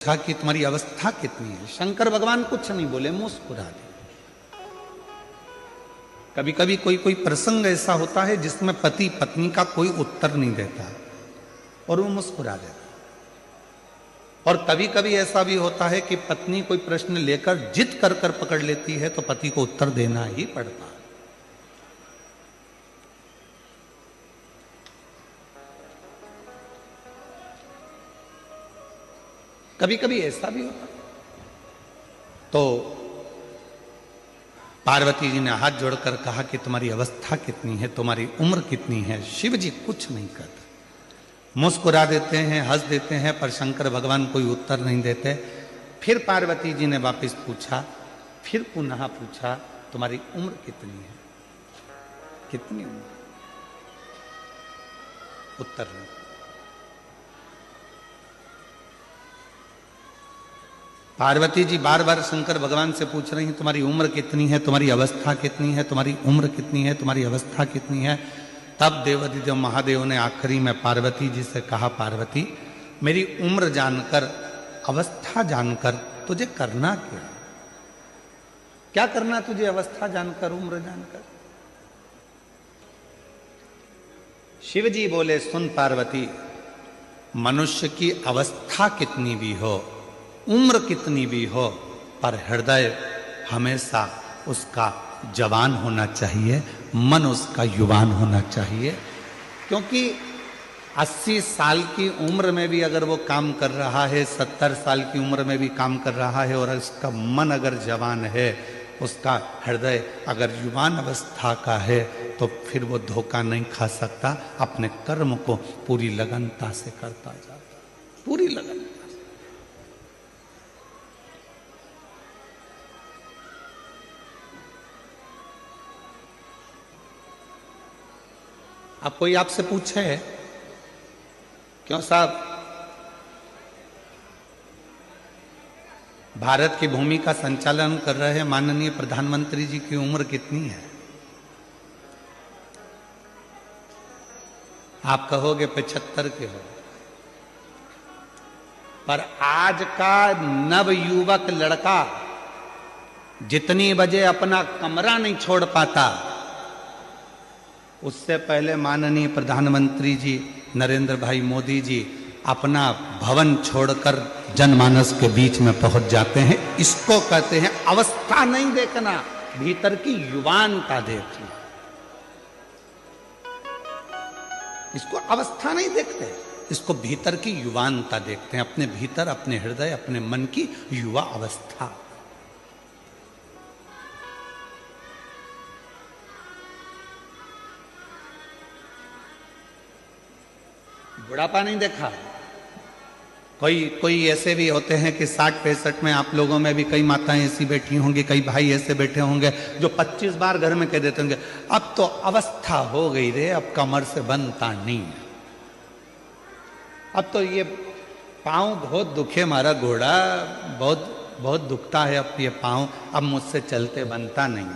था कि तुम्हारी अवस्था कितनी है। शंकर भगवान कुछ नहीं बोले, मुस्कुरा दे। कभी कभी कोई कोई प्रसंग ऐसा होता है जिसमें पति पत्नी का कोई उत्तर नहीं देता और वो मुस्कुरा देता। और कभी कभी ऐसा भी होता है कि पत्नी कोई प्रश्न लेकर जिद कर कर पकड़ लेती है तो पति को उत्तर देना ही पड़ता है। कभी कभी ऐसा भी होता। तो पार्वती जी ने हाथ जोड़कर कहा कि तुम्हारी अवस्था कितनी है, तुम्हारी उम्र कितनी है। शिव जी कुछ नहीं करते, मुस्कुरा देते हैं, हंस देते हैं, पर शंकर भगवान कोई उत्तर नहीं देते। फिर पार्वती जी ने वापस पूछा, फिर पुनः पूछा, तुम्हारी उम्र कितनी है, कितनी उम्र? उत्तर नहीं। पार्वती जी बार बार शंकर भगवान से पूछ रही हैं, तुम्हारी उम्र कितनी है, तुम्हारी अवस्था कितनी है, तुम्हारी उम्र कितनी है, तुम्हारी अवस्था कितनी है। तब देवाधिदेव महादेव ने आखिरी में पार्वती जी से कहा, पार्वती मेरी उम्र जानकर, अवस्था जानकर तुझे करना क्या? क्या करना तुझे अवस्था जानकर, उम्र जानकर? शिव जी बोले, सुन पार्वती, मनुष्य की अवस्था कितनी भी हो, उम्र कितनी भी हो, पर हृदय हमेशा उसका जवान होना चाहिए, मन उसका युवान होना चाहिए। क्योंकि 80 साल की उम्र में भी अगर वो काम कर रहा है, 70 साल की उम्र में भी काम कर रहा है, और उसका मन अगर जवान है, उसका हृदय अगर युवान अवस्था का है, तो फिर वो धोखा नहीं खा सकता। अपने कर्म को पूरी लगनता से करता जाता, पूरी लगन। अब कोई आपसे पूछे, क्यों साहब भारत की भूमि का संचालन कर रहे माननीय प्रधानमंत्री जी की उम्र कितनी है? आप कहोगे 75 के हो। पर आज का नवयुवक लड़का जितनी बजे अपना कमरा नहीं छोड़ पाता, उससे पहले माननीय प्रधानमंत्री जी नरेंद्र भाई मोदी जी अपना भवन छोड़कर जनमानस के बीच में पहुंच जाते हैं। इसको कहते हैं अवस्था नहीं देखना, भीतर की युवानता देखना। इसको अवस्था नहीं देखते, इसको भीतर की युवानता देखते हैं। अपने भीतर, अपने हृदय, अपने मन की युवा अवस्था। बुढ़ापा नहीं देखा। कोई ऐसे भी होते हैं कि 60-65 में, आप लोगों में भी कई माताएं ऐसी बैठी होंगी, कई भाई ऐसे बैठे होंगे जो 25 बार घर में कह देते होंगे, अब तो अवस्था हो गई रे, अब कमर से बनता नहीं है, अब तो ये पाँव बहुत दुखे, मारा घोड़ा बहुत बहुत दुखता है, अब ये पाँव, अब मुझसे चलते बनता नहीं।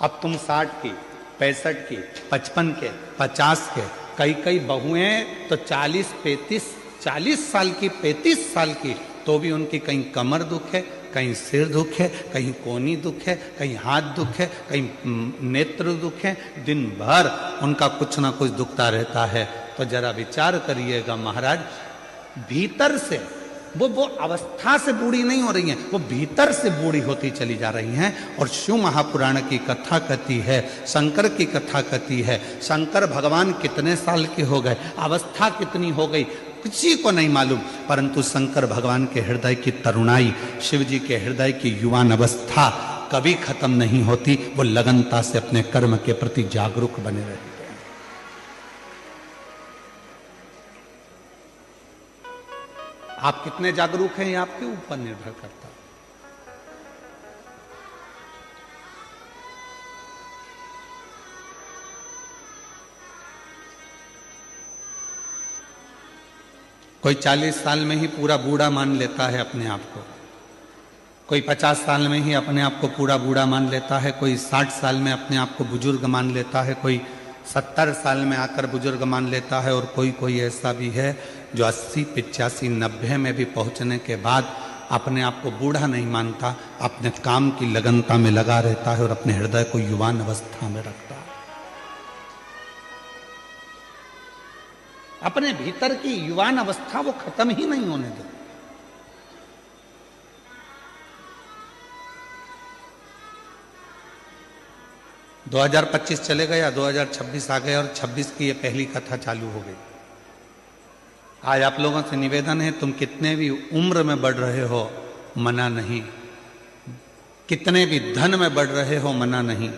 अब तुम 60 की, 65 की, 55 के, 50 के, कई बहुएं तो 40 साल की, 35 साल की, तो भी उनकी कहीं कमर दुख है, कहीं सिर दुख है, कहीं कोहनी दुख है, कहीं हाथ दुख है, कहीं नेत्र दुख है। दिन भर उनका कुछ ना कुछ दुखता रहता है। तो जरा विचार करिएगा महाराज, भीतर से वो अवस्था से बूढ़ी नहीं हो रही हैं, वो भीतर से बूढ़ी होती चली जा रही हैं। और शिव महापुराण की कथा कहती है, शंकर की कथा कहती है, शंकर भगवान कितने साल के हो गए, अवस्था कितनी हो गई, किसी को नहीं मालूम। परंतु शंकर भगवान के हृदय की तरुणाई, शिव जी के हृदय की युवान अवस्था कभी खत्म नहीं होती। वो लगनता से अपने कर्म के प्रति जागरूक बने रहते हैं। आप कितने जागरूक हैं, ये आपके ऊपर निर्भर करता है। कोई 40 साल में ही पूरा बूढ़ा मान लेता है अपने आप को, कोई 50 साल में ही अपने आप को पूरा बूढ़ा मान लेता है, कोई 60 साल में अपने आप को बुजुर्ग मान लेता है, कोई 70 साल में आकर बुजुर्ग मान लेता है, और कोई ऐसा भी है जो 80, 85, 90 में भी पहुंचने के बाद अपने आप को बूढ़ा नहीं मानता, अपने काम की लगनता में लगा रहता है और अपने हृदय को युवान अवस्था में रखता है। अपने भीतर की युवान अवस्था वो खत्म ही नहीं होने देता। दो 2025 चले गया, 2026 आ गया और 26 की ये पहली कथा चालू हो गई। आज आप लोगों से निवेदन है, तुम कितने भी उम्र में बढ़ रहे हो मना नहीं, कितने भी धन में बढ़ रहे हो मना नहीं,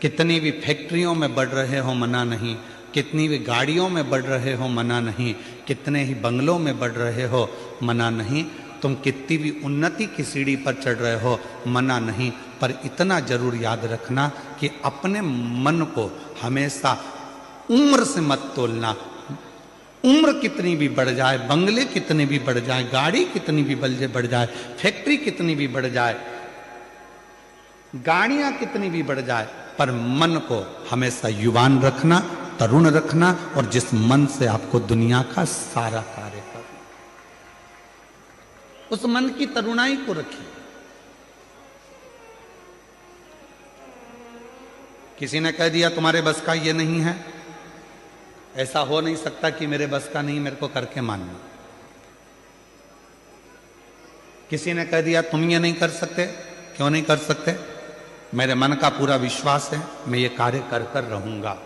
कितनी भी फैक्ट्रियों में बढ़ रहे हो मना नहीं, कितनी भी गाड़ियों में बढ़ रहे हो मना नहीं, कितने ही बंगलों में बढ़ रहे हो मना नहीं, तुम कितनी भी उन्नति की सीढ़ी पर चढ़ रहे हो मना नहीं, पर इतना जरूर याद रखना कि अपने मन को हमेशा उम्र से मत तोलना। उम्र कितनी भी बढ़ जाए, बंगले कितने भी बढ़ जाए, गाड़ी कितनी भी बढ़ जाए, फैक्ट्री कितनी भी बढ़ जाए, गाड़ियां कितनी भी बढ़ जाए, पर मन को हमेशा युवान रखना, तरुण रखना, और जिस मन से आपको दुनिया का सारा कार्य करना, उस मन की तरुणाई को रखिए। किसी ने कह दिया तुम्हारे बस का ये नहीं है, ऐसा हो नहीं सकता कि मेरे बस का नहीं, मेरे को करके मानना। किसी ने कह दिया तुम ये नहीं कर सकते, क्यों नहीं कर सकते? मेरे मन का पूरा विश्वास है, मैं ये कार्य कर कर रहूंगा।